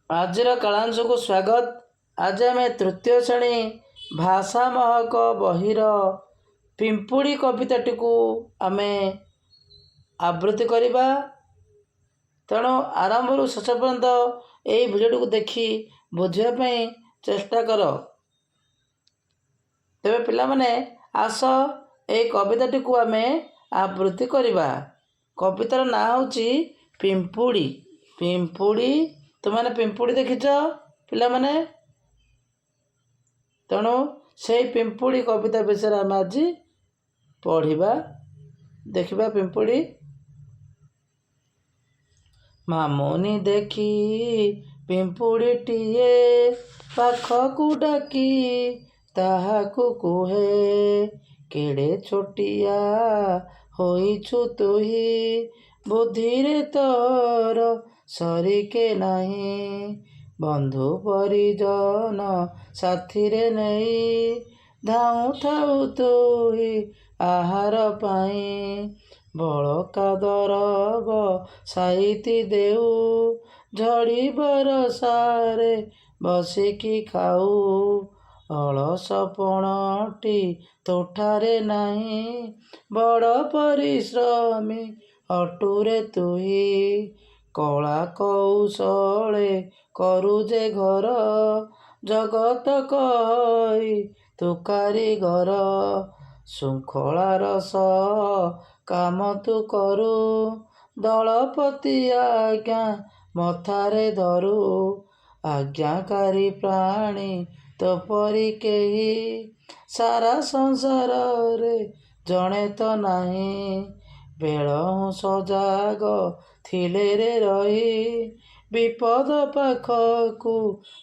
ଆଜିର କାଳାଂଶକୁ ସ୍ୱାଗତ। ଆଜି ଆମେ ତୃତୀୟ ଶ୍ରେଣୀ ଭାଷା ମହକ ବହିର ପିମ୍ପୁଡ଼ି କବିତାଟିକୁ ଆମେ ଆବୃତ୍ତି କରିବା। ତେଣୁ ଆରମ୍ଭରୁ ଶେଷ ପର୍ଯ୍ୟନ୍ତ ଏହି ଭିଡ଼ିଓଟିକୁ ଦେଖି ବୁଝିବା ପାଇଁ ଚେଷ୍ଟା କର। ତେବେ ପିଲାମାନେ ଆସ ଏହି କବିତାଟିକୁ ଆମେ ଆବୃତ୍ତି କରିବା। କବିତାର ନାଁ ହେଉଛି ପିମ୍ପୁଡ଼ି। ପିମ୍ପୁଡ଼ି, ତୁମମାନେ ପିମ୍ପୁଡ଼ି ଦେଖିଛ ପିଲାମାନେ? ତେଣୁ ସେଇ ପିମ୍ପୁଡ଼ି କବିତା ବିଷୟରେ ଆମେ ଆଜି ପଢ଼ିବା, ଦେଖିବା। ପିମ୍ପୁଡ଼ି। ମାମୁନି ଦେଖି ପିମ୍ପୁଡ଼ିଟିଏ ପାଖକୁ ଡାକି ତାହାକୁ କୁହେ, କେଡ଼େ ଛୋଟିଆ ହୋଇଛୁ ତୁହି, ବୁଦ୍ଧିରେ ତୋର ସରିକେ ନାହିଁ। ବନ୍ଧୁ ପରିଜନ ସାଥିରେ ନେଇ ଧାଉଁଥାଉ ତୁହି ଆହାର ପାଇଁ। ବଳକା ଦରବ ସାଇତି ଦେଉ, ଝଡ଼ି ବରଷାରେ ବସିକି ଖାଉ। ଅଳସପଣଟି ତୋଠାରେ ନାହିଁ, ବଡ଼ ପରିଶ୍ରମୀ ଅଟୁରେ ତୁହି। କଳା କୌଶଳେ କରୁ ଯେ ଘର, ଜଗତ କହି ତୁ କାରିଗର। ଶୃଙ୍ଖଳାର ସହ କାମ ତୁ କରୁ, ଦଳପତି ଆଜ୍ଞା ମଥାରେ ଧରୁ। ଆଜ୍ଞାକାରୀ ପ୍ରାଣୀ ତୋପରି କେହି, ସାରା ସଂସାରରେ ଜଣେ ତ ନାହିଁ। ବେଳହୁଁ ସଜାଗ ଥିଲେ ରେ ରହି, ବିପଦ ପାଖକୁ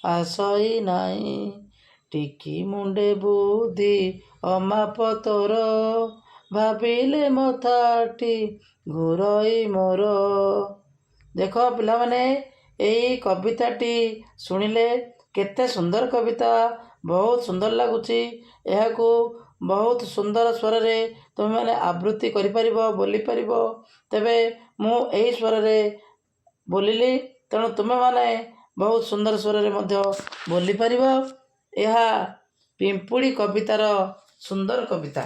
ଆସଇ ନାହିଁ। ଟିକି ମୁଣ୍ଡେ ବୁଦ୍ଧି ଅମାପ ତୋର, ଭାବିଲେ ମଥାଟି ଘୂରଇ ମୋର। ଦେଖ ପିଲାମାନେ, ଏଇ କବିତାଟି ଶୁଣିଲେ କେତେ ସୁନ୍ଦର କବିତା, ବହୁତ ସୁନ୍ଦର ଲାଗୁଛି। ଏହାକୁ ବହୁତ ସୁନ୍ଦର ସ୍ୱରରେ ତୁମେମାନେ ଆବୃତ୍ତି କରିପାରିବ, ବୋଲିପାରିବ। ତେବେ ମୁଁ ଏହି ସ୍ୱରରେ ବୋଲିଲି, ତେଣୁ ତୁମେମାନେ ବହୁତ ସୁନ୍ଦର ସ୍ୱରରେ ମଧ୍ୟ ବୋଲିପାରିବ। ଏହା ପିମ୍ପୁଡ଼ି କବିତାର ସୁନ୍ଦର କବିତା।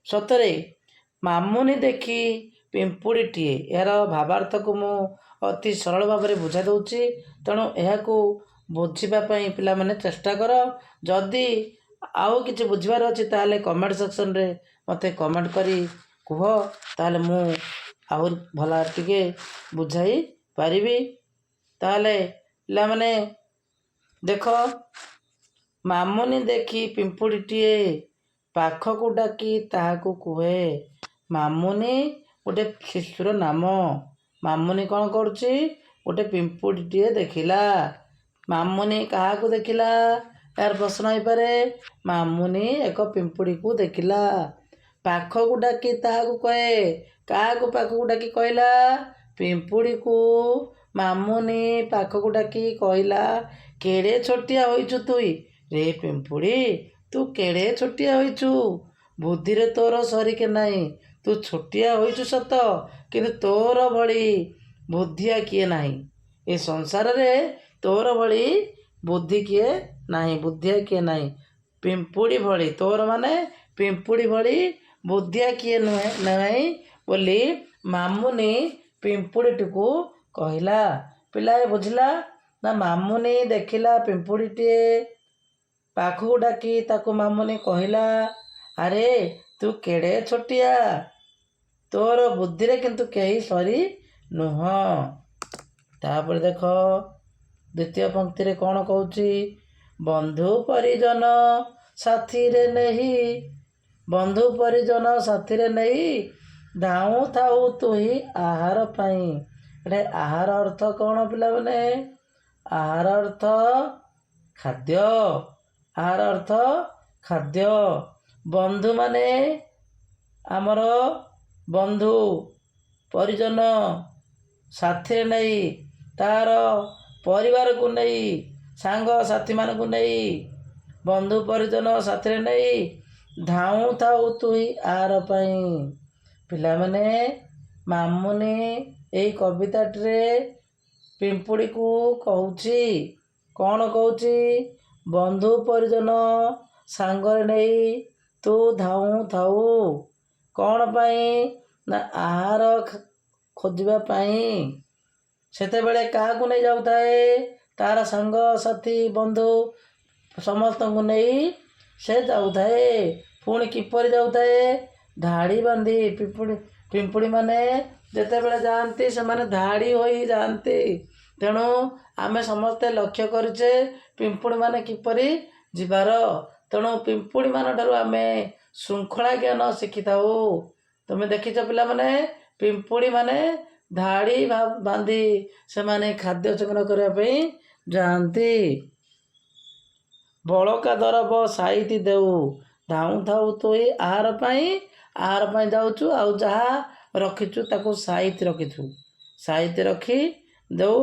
ସତରେ ମାମୁନି ଦେଖି ପିମ୍ପୁଡ଼ିଟିଏ, ଏହାର ଭାବାର୍ଥକୁ ମୁଁ ଅତି ସରଳ ଭାବରେ ବୁଝାଇ ଦେଉଛି। ତେଣୁ ଏହାକୁ ବୁଝିବା ପାଇଁ ପିଲାମାନେ ଚେଷ୍ଟା କର। ଯଦି ଆଉ କିଛି ବୁଝିବାର ଅଛି ତାହେଲେ କମେଣ୍ଟ ସେକ୍ସନରେ ମୋତେ କମେଣ୍ଟ କରି କୁହ, ତାହେଲେ ମୁଁ ଆହୁରି ଭଲ ଟିକେ ବୁଝାଇ ପାରିବି। ତାହେଲେ ପିଲାମାନେ ଦେଖ, ମାମୁନି ଦେଖି ପିମ୍ପୁଡ଼ିଟିଏ ପାଖକୁ ଡାକି ତାହାକୁ କୁହେ। ମାମୁନି ଗୋଟେ ଶିଶୁର ନାମ। ମାମୁନି କ'ଣ କରୁଛି? ଗୋଟେ ପିମ୍ପୁଡ଼ିଟିଏ ଦେଖିଲା। ମାମୁନି କାହାକୁ ଦେଖିଲା? ଏହାର ପ୍ରଶ୍ନ ହେଇପାରେ। ମାମୁନି ଏକ ପିମ୍ପୁଡ଼ିକୁ ଦେଖିଲା, ପାଖକୁ ଡାକି ତାହାକୁ କହେ। କାହାକୁ ପାଖକୁ ଡାକି କହିଲା? ପିମ୍ପୁଡ଼ିକୁ ମାମୁନି ପାଖକୁ ଡାକି କହିଲା, କେଡ଼େ ଛୋଟିଆ ହୋଇଛୁ ତୁଇ ରେ ପିମ୍ପୁଡ଼ି, ତୁ କେଡ଼େ ଛୋଟିଆ ହୋଇଛୁ, ବୁଦ୍ଧିରେ ତୋର ସରିକେ ନାହିଁ। ତୁ ଛୋଟିଆ ହୋଇଛୁ ସତ, କିନ୍ତୁ ତୋର ଭଳି ବୁଦ୍ଧିଆ କିଏ ନାହିଁ। ଏ ସଂସାରରେ ତୋର ଭଳି ବୁଦ୍ଧି କିଏ ନାହିଁ, ବୁଦ୍ଧିଆ କିଏ ନାହିଁ। ପିମ୍ପୁଡ଼ି ଭଳି, ତୋର ମାନେ ପିମ୍ପୁଡ଼ି ଭଳି ବୁଦ୍ଧିଆ କିଏ ନାହିଁ ବୋଲି ମାମୁନି ପିମ୍ପୁଡ଼ିଟିକୁ କହିଲା। ପିଲାଏ ବୁଝିଲା ନା? ମାମୁନି ଦେଖିଲା ପିମ୍ପୁଡ଼ିଟିଏ, ପାଖକୁ ଡାକି ତାକୁ ମାମୁନି କହିଲା, ଆରେ ତୁ କେଡ଼େ ଛୋଟିଆ, ତୋର ବୁଦ୍ଧିରେ କିନ୍ତୁ କେହି ସରି ନୁହଁ। ତାପରେ ଦେଖ ଦ୍ୱିତୀୟ ପଂକ୍ତିରେ କ'ଣ କହୁଛି? ବନ୍ଧୁ ପରିଜନ ସାଥିରେ ନେଇ, ବନ୍ଧୁ ପରିଜନ ସାଥିରେ ନେଇ ଧାଉଁଥାଉ ତୁହି ଆହାର ପାଇଁ। ଏଠି ଆହାର ଅର୍ଥ କ'ଣ ପିଲାମାନେ? ଆହାର ଅର୍ଥ ଖାଦ୍ୟ। ଆହାର ଅର୍ଥ ଖାଦ୍ୟ। ବନ୍ଧୁମାନେ ଆମର ବନ୍ଧୁ ପରିଜନ ସାଥିରେ ନେଇ, ତାର ପରିବାରକୁ ନେଇ, ସାଙ୍ଗସାଥିମାନଙ୍କୁ ନେଇ, ବନ୍ଧୁ ପରିଜନ ସାଥିରେ ନେଇ ଧାଉଁଥାଉ ତୁହି ଆହାର ପାଇଁ। ପିଲାମାନେ ମାମୁନି ଏହି କବିତାଟିରେ ପିମ୍ପୁଡ଼ିକୁ କହୁଛି କ'ଣ କହୁଛି? ବନ୍ଧୁ ପରିଜନ ସାଙ୍ଗରେ ନେଇ ତୁ ଧାଉଁ ଥାଉ। କ'ଣ ପାଇଁ? ନା ଆହାର ଖୋଜିବା ପାଇଁ। ସେତେବେଳେ କାହାକୁ ନେଇ ଯାଉଥାଏ? ତାର ସାଙ୍ଗସାଥୀ ବନ୍ଧୁ ସମସ୍ତଙ୍କୁ ନେଇ ସେ ଯାଉଥାଏ। ପୁଣି କିପରି ଯାଉଥାଏ? ଧାଡ଼ି ବାନ୍ଧି। ପିମ୍ପୁଡ଼ିମାନେ ଯେତେବେଳେ ଯାଆନ୍ତି ସେମାନେ ଧାଡ଼ି ହୋଇ ଯାଆନ୍ତି। ତେଣୁ ଆମେ ସମସ୍ତେ ଲକ୍ଷ୍ୟ କରିଛେ ପିମ୍ପୁଡ଼ିମାନେ କିପରି ଯିବାର। ତେଣୁ ପିମ୍ପୁଡ଼ିମାନଙ୍କଠାରୁ ଆମେ ଶୃଙ୍ଖଳା ଜ୍ଞାନ ଶିଖିଥାଉ। ତୁମେ ଦେଖିଛ ପିଲାମାନେ, ପିମ୍ପୁଡ଼ିମାନେ ଧାଡ଼ି ବାନ୍ଧି ସେମାନେ ଖାଦ୍ୟ ସଂଗ୍ରହ କରିବା ପାଇଁ ଯାଆନ୍ତି। ବଳକା ଦରବ ସାଇତି ଦେଉ। ଧାଉଁ ଥାଉ ତୁଇ ଆହାର ପାଇଁ ଯାଉଛୁ, ଆଉ ଯାହା ରଖିଛୁ ତାକୁ ସାଇତି ରଖିଛୁ। ସାଇତି ରଖି ଦେଉ।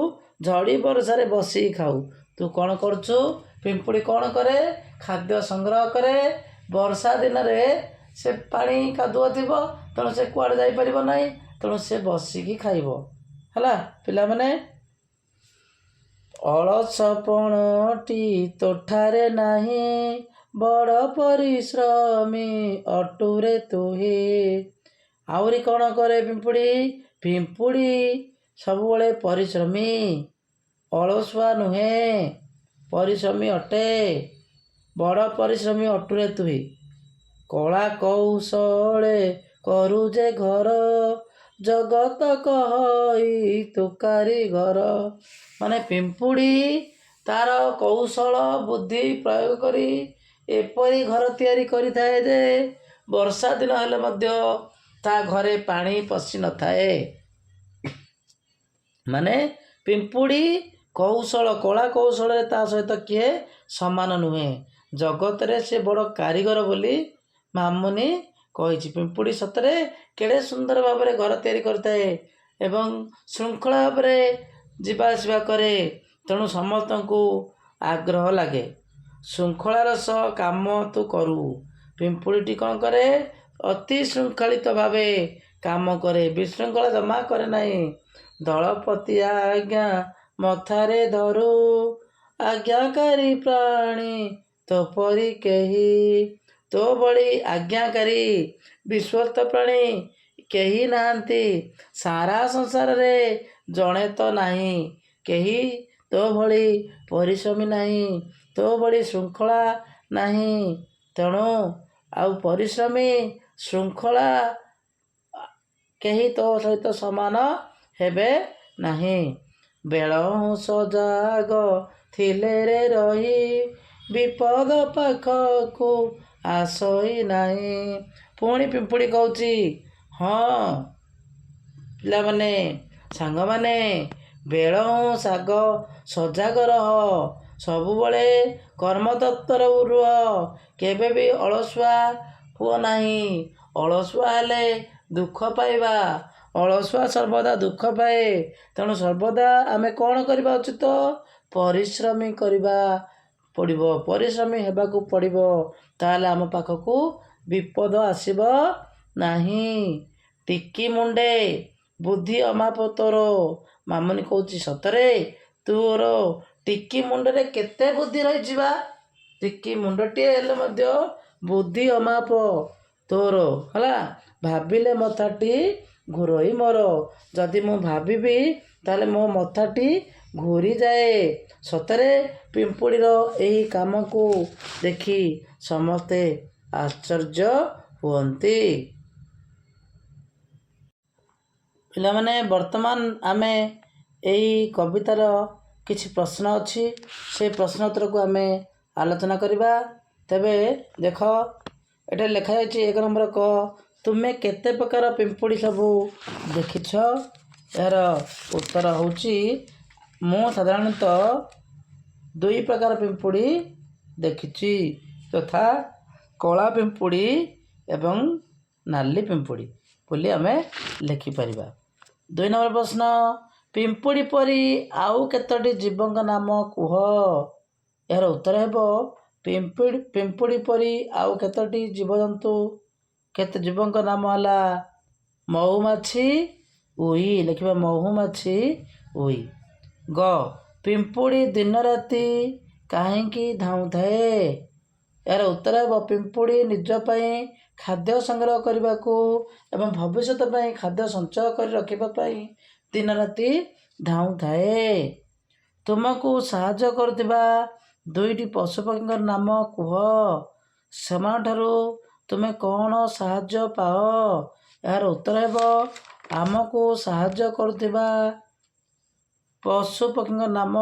ଝଡ଼ି ବର୍ଷାରେ ବସିକି ଖାଉ। ତୁ କ'ଣ କରୁଛୁ? ପିମ୍ପୁଡ଼ି କ'ଣ କରେ? ଖାଦ୍ୟ ସଂଗ୍ରହ କରେ। ବର୍ଷା ଦିନରେ ସେ ପାଣି କାଦୁଅ ଥିବ, ତେଣୁ ସେ କୁଆଡ଼େ ଯାଇପାରିବ ନାହିଁ। ତେଣୁ ସେ ବସିକି ଖାଇବ। ହେଲା ପିଲାମାନେ, ଅଳସପଣଟି ତୋଠାରେ ନାହିଁ, ବଡ଼ ପରିଶ୍ରମୀ ଅଟୁରେ ତୁହି। ଆହୁରି କ'ଣ କରେ ପିମ୍ପୁଡ଼ି? ପିମ୍ପୁଡ଼ି ସବୁବେଳେ ପରିଶ୍ରମୀ, ଅଳସୁଆ ନୁହେଁ, ପରିଶ୍ରମୀ ଅଟେ। ବଡ଼ ପରିଶ୍ରମୀ ଅଟୁରେ ତୁହି। କଳା କୌଶଳେ କରୁ ଯେ ଘର, ଜଗତ କହଇ ତୁ କାରିଗର। ମାନେ ପିମ୍ପୁଡ଼ି ତାର କୌଶଳ ବୁଦ୍ଧି ପ୍ରୟୋଗ କରି ଏପରି ଘର ତିଆରି କରିଥାଏ ଯେ ବର୍ଷା ଦିନ ହେଲେ ମଧ୍ୟ ତା ଘରେ ପାଣି ପଶି ନଥାଏ। ମାନେ ପିମ୍ପୁଡ଼ି କଳା କୌଶଳରେ ତା ସହିତ କିଏ ସମାନ ନୁହେଁ। ଜଗତରେ ସେ ବଡ଼ କାରିଗର ବୋଲି ମାମୁନି କହିଛି। ପିମ୍ପୁଡ଼ି ସତରେ କେଡ଼େ ସୁନ୍ଦର ଭାବରେ ଘର ତିଆରି କରିଥାଏ ଏବଂ ଶୃଙ୍ଖଳା ଭାବରେ ଯିବା ଆସିବା କରେ। ତେଣୁ ସମସ୍ତଙ୍କୁ ଆଗ୍ରହ ଲାଗେ। ଶୃଙ୍ଖଳାର ସହ କାମ ତୁ କରୁ। ପିମ୍ପୁଡ଼ିଟି କ'ଣ କରେ? ଅତି ଶୃଙ୍ଖଳିତ ଭାବେ କାମ କରେ, ବିଶୃଙ୍ଖଳା ଜମା କରେ ନାହିଁ। ଦଳପତି ଆଜ୍ଞା ମଥାରେ ଧରୁ, ଆଜ୍ଞାକାରୀ ପ୍ରାଣୀ ତୋ ପରି କେହି। ତୋ ଭଳି ଆଜ୍ଞାକାରୀ ବିଶ୍ୱସ୍ତ ପ୍ରାଣୀ କେହି ନାହାନ୍ତି। ସାରା ସଂସାରରେ ଜଣେ ତ ନାହିଁ। କେହି ତୋ ଭଳି ପରିଶ୍ରମୀ ନାହିଁ, ତୋ ଭଳି ଶୃଙ୍ଖଳା ନାହିଁ। ତେଣୁ ଆଉ ପରିଶ୍ରମୀ ଶୃଙ୍ଖଳା କେହି ତୋ ସହିତ ସମାନ ହେବେ ନାହିଁ। ବେଳହୁଁ ସଜାଗ ଥିଲେ ରେ ରହି, ବିପଦ ପାଖକୁ ଆସଇ ନାହିଁ। ପୁଣି ପିମ୍ପୁଡ଼ି କହୁଛି, ହଁ ପିଲାମାନେ, ସାଙ୍ଗମାନେ, ବେଳହୁଁ ସଜାଗ ରହ, ସବୁବେଳେ କର୍ମତତ୍ପର ରୁହ, କେବେ ବି ଅଳସୁଆ ହୁଅ ନାହିଁ। ଅଳସୁଆ ହେଲେ ଦୁଃଖ ପାଇବା। ଅଳସୁଆ ସର୍ବଦା ଦୁଃଖ ପାଏ। ତେଣୁ ସର୍ବଦା ଆମେ କ'ଣ କରିବା ଉଚିତ? ପରିଶ୍ରମୀ କରିବା ପଡ଼ିବ, ପରିଶ୍ରମୀ ହେବାକୁ ପଡ଼ିବ। ତାହେଲେ ଆମ ପାଖକୁ ବିପଦ ଆସିବ ନାହିଁ। ଟିକି ମୁଣ୍ଡେ ବୁଦ୍ଧି ଅମାପ ତୋର। ମାମୁନି କହୁଛି, ସତରେ ତୋର ଟିକି ମୁଣ୍ଡରେ କେତେ ବୁଦ୍ଧି ରହିଛି ବା? ଟିକି ମୁଣ୍ଡଟିଏ ହେଲେ ମଧ୍ୟ ବୁଦ୍ଧି ଅମାପ ତୋର। ହେଲା, ଭାବିଲେ ମଥାଟି ଘୂରୋଇ ମୋର। ଯଦି ମୁଁ ଭାବିବି ତାହେଲେ ମୋ ମଥାଟି ଘୂରିଯାଏ। ସତରେ ପିମ୍ପୁଡ଼ିର ଏହି କାମକୁ ଦେଖି ସମସ୍ତେ ଆଶ୍ଚର୍ଯ୍ୟ ହୁଅନ୍ତି। ପିଲାମାନେ, ବର୍ତ୍ତମାନ ଆମେ ଏହି କବିତାର କିଛି ପ୍ରଶ୍ନ ଅଛି, ସେ ପ୍ରଶ୍ନ ଉତ୍ତରକୁ ଆମେ ଆଲୋଚନା କରିବା। ତେବେ ଦେଖ, ଏଠାରେ ଲେଖାଯାଇଛି 1 ନମ୍ବର କ, ତୁମେ କେତେ ପ୍ରକାର ପିମ୍ପୁଡ଼ି ସବୁ ଦେଖିଛ? ଏହାର ଉତ୍ତର ହେଉଛି, ମୁଁ ସାଧାରଣତଃ 2 ପ୍ରକାର ପିମ୍ପୁଡ଼ି ଦେଖିଛି, ଯଥା କଳା ପିମ୍ପୁଡ଼ି ଏବଂ ନାଲି ପିମ୍ପୁଡ଼ି ବୋଲି ଆମେ ଲେଖିପାରିବା। 2 ନମ୍ବର ପ୍ରଶ୍ନ, ପିମ୍ପୁଡ଼ି ପରି ଆଉ କେତୋଟି ଜୀବଙ୍କ ନାମ କୁହ? ଏହାର ଉତ୍ତର ହେବ, ପିମ୍ପୁଡ଼ି ପରି ଆଉ କେତୋଟି ଜୀବଙ୍କ ନାମ ହେଲା ମହୁମାଛି, ଉଇ। ଲେଖିବା ମହୁମାଛି, ଉଇ। ଗ ପିମ୍ପୁଡ଼ି ଦିନ ରାତି କାହିଁକି ଧାଉଁଥାଏ? ଏହାର ଉତ୍ତର ହେବ ପିମ୍ପୁଡ଼ି ନିଜ ପାଇଁ ଖାଦ୍ୟ ସଂଗ୍ରହ କରିବାକୁ ଏବଂ ଭବିଷ୍ୟତ ପାଇଁ ଖାଦ୍ୟ ସଞ୍ଚୟ କରି ରଖିବା ପାଇଁ ଦିନ ରାତି ଧାଉଁଥାଏ। ତୁମକୁ ସାହାଯ୍ୟ କରୁଥିବା ଦୁଇଟି ପଶୁପକ୍ଷୀଙ୍କ ନାମ କୁହ। ସେମାନଙ୍କଠାରୁ ତୁମେ କ'ଣ ସାହାଯ୍ୟ ପାଅ? ଏହାର ଉତ୍ତର ହେବ ଆମକୁ ସାହାଯ୍ୟ କରୁଥିବା ପଶୁପକ୍ଷୀଙ୍କ ନାମ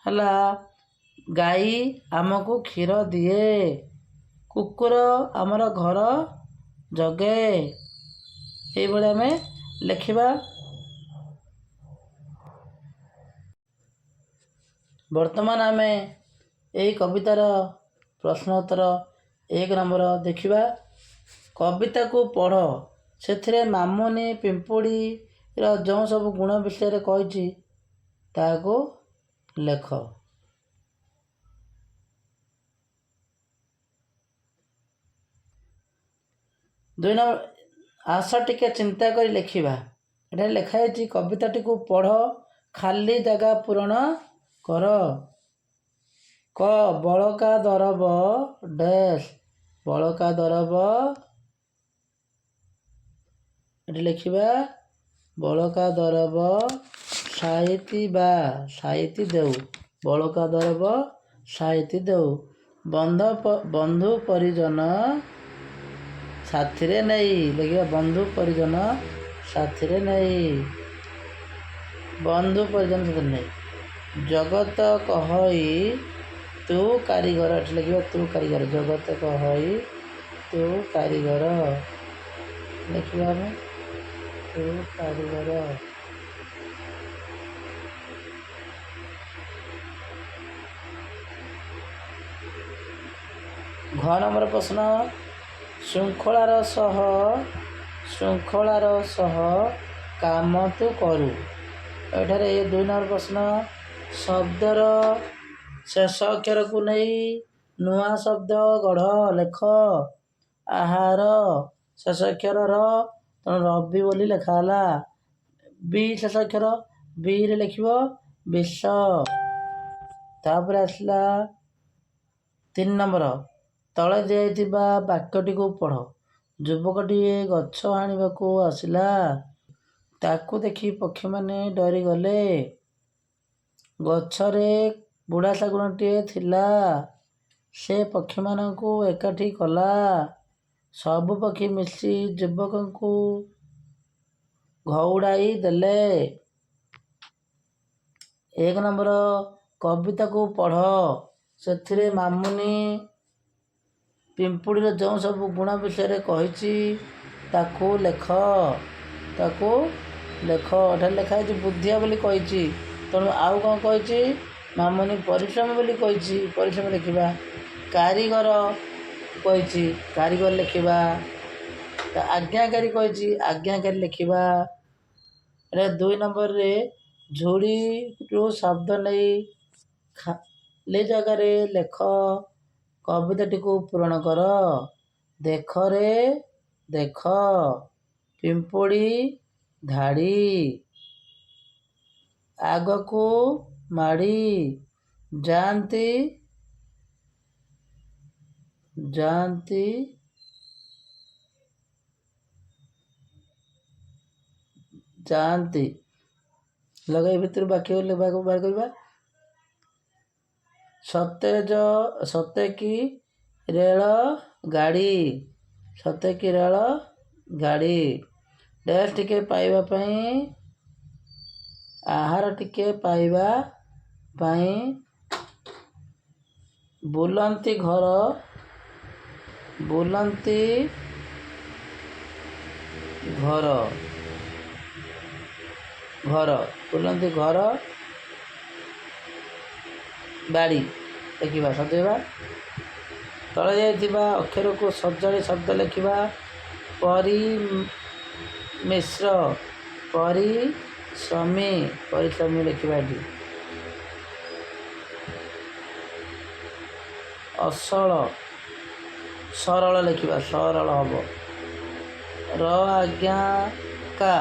ହେଲା ଗାଈ ଆମକୁ କ୍ଷୀର ଦିଏ, କୁକୁର ଆମର ଘର ଜଗେ। ଏଇଭଳି ଆମେ ଲେଖିବା। ବର୍ତ୍ତମାନ ଆମେ ଏହି କବିତାର ପ୍ରଶ୍ନ ଉତ୍ତର 1 ନମ୍ବର ଦେଖିବା। କବିତାକୁ ପଢ଼। ସେଥିରେ ମାମୁନି ପିମ୍ପୁଡ଼ିର ଯେଉଁ ସବୁ ଗୁଣ ବିଷୟରେ କହିଛି ତାହାକୁ ଲେଖ। 2 ନମ୍ବର ଆସ ଟିକେ ଚିନ୍ତା କରି ଲେଖିବା। ଏଠାରେ ଲେଖା ହେଇଛି କବିତାଟିକୁ ପଢ଼, ଖାଲି ଜାଗା ପୂରଣ କର। କ ବଳକା ଦରବ ଡ୍ୟାସ୍, ବଳକା ଦରବ, ଏଠି ଲେଖିବା ବଳକା ଦରବ ସାଇତି ବା ସାଇତି ଦେଉ, ବଳକା ଦରବ ସାଇତି ଦେଉ। ବନ୍ଧୁ ପରିଜନ ସାଥିରେ ନେଇ, ଲେଖିବା ବନ୍ଧୁ ପରିଜନ ସାଥିରେ ନେଇ, ବନ୍ଧୁ ପରିଜନ ସାଥିରେ ନେଇ। ଜଗତ କହଇ ତୁ କାରିଗର, ଏଠି ଲେଖିବା ତୁ କାରିଗର, ଜଗତ କହଇ ତୁ କାରିଗର, ଲେଖିବା ଆମେ ତୁ କାରିଗର। ଘ ନମ୍ବର ପ୍ରଶ୍ନ, ଶୃଙ୍ଖଳାର ସହ କାମ ତୁ କରୁ। ଏଠାରେ 2 ନମ୍ବର ପ୍ରଶ୍ନ, ଶବ୍ଦର ଶେଷ ଅକ୍ଷରକୁ ନେଇ ନୂଆ ଶବ୍ଦ ଗଢ଼, ଲେଖ। ଆହାର ଶେଷ ଅକ୍ଷର ର, ତେଣୁ ରବି ବୋଲି ଲେଖା ହେଲା। ବି ଶେଷ ଅକ୍ଷର, ବିରେ ଲେଖିବ ବିଷ। ତାପରେ ଆସିଲା 3 ନମ୍ବର, ତଳେ ଦିଆଯାଇଥିବା ବାକ୍ୟଟିକୁ ପଢ଼। ଯୁବକଟିଏ ଗଛ ହାଣିବାକୁ ଆସିଲା, ତାକୁ ଦେଖି ପକ୍ଷୀମାନେ ଡରିଗଲେ। ଗଛରେ ବୁଢ଼ା ଶାଗୁଣାଟିଏ ଥିଲା, ସେ ପକ୍ଷୀମାନଙ୍କୁ ଏକାଠି କଲା। ସବୁ ପକ୍ଷୀ ମିଶି ଯୁବକଙ୍କୁ ଘଉଡ଼ାଇ ଦେଲେ। 1 ନମ୍ବର କବିତାକୁ ପଢ଼। ସେଥିରେ ମାମୁନି ପିମ୍ପୁଡ଼ିର ଯେଉଁ ସବୁ ଗୁଣ ବିଷୟରେ କହିଛି ତାକୁ ଲେଖ, ତାକୁ ଲେଖ। ଏଠାରେ ଲେଖା ହେଇଛି ବୁଦ୍ଧିଆ ବୋଲି କହିଛି, ତେଣୁ ଆଉ କ'ଣ କହିଛି? ମାମୁନି ପରିଶ୍ରମ ବୋଲି କହିଛି, ପରିଶ୍ରମ ଲେଖିବା। କାରିଗର କହିଛି, କାରିଗର ଲେଖିବା। ଆଜ୍ଞାକାରୀ କହିଛି, ଆଜ୍ଞାକାରୀ ଲେଖିବା। ଏଟା 2 ନମ୍ବରରେ ଝୁଡ଼ିରୁ ଶବ୍ଦ ନେଇ ଖାଲି ଜାଗାରେ ଲେଖ। କବିତାଟିକୁ ପୂରଣ କର। ଦେଖରେ ଦେଖ, ପିମ୍ପୁଡ଼ି ଧାଡ଼ି, ଆଗକୁ ମାଡ଼ି, ଯାଆନ୍ତି ଯାଆନ୍ତି ଯାଆନ୍ତି। ଲଗାଇ ଭିତରୁ ବାକ୍ୟ ବାହାର କରିବା। ସତେକି ରେଳ ଗାଡ଼ି, ସତେକି ରେଳ ଗାଡ଼ି। ଡ୍ୟାସ୍ ଟିକେ ପାଇବା ପାଇଁ, ଆହାର ଟିକେ ପାଇବା ପାଇଁ। ବୁଲନ୍ତି ଘର, ବୁଲନ୍ତି ଘର, ଘର, ବୁଲନ୍ତି ଘର ବାଡ଼ି, ଲେଖିବା ସଜେଇବା। ତଳେ ଯାଇଥିବା ଅକ୍ଷରକୁ ସଜାଡ଼ି ଶବ୍ଦ ଲେଖିବା। ପରିମିଶ୍ର, ପରିଶ୍ରମୀ, ପରିଶ୍ରମୀ ଲେଖିବା ଏଠି। ଅସଳ, ସରଳ ଲେଖିବା, ସରଳ ହବ। ର ଆଜ୍ଞା କା,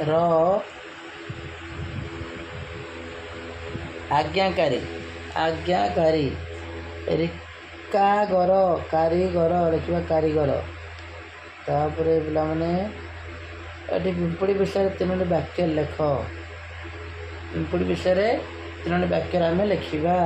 ର आज्ञाकारी आज्ञाकारी रिकागर कारीगर लिखा कारीगर तापर पे ये पिंपुड़ी विषय 3टी वाक्य लेख पिंपुड़ी विषय 3टी वाक्य आम लिखा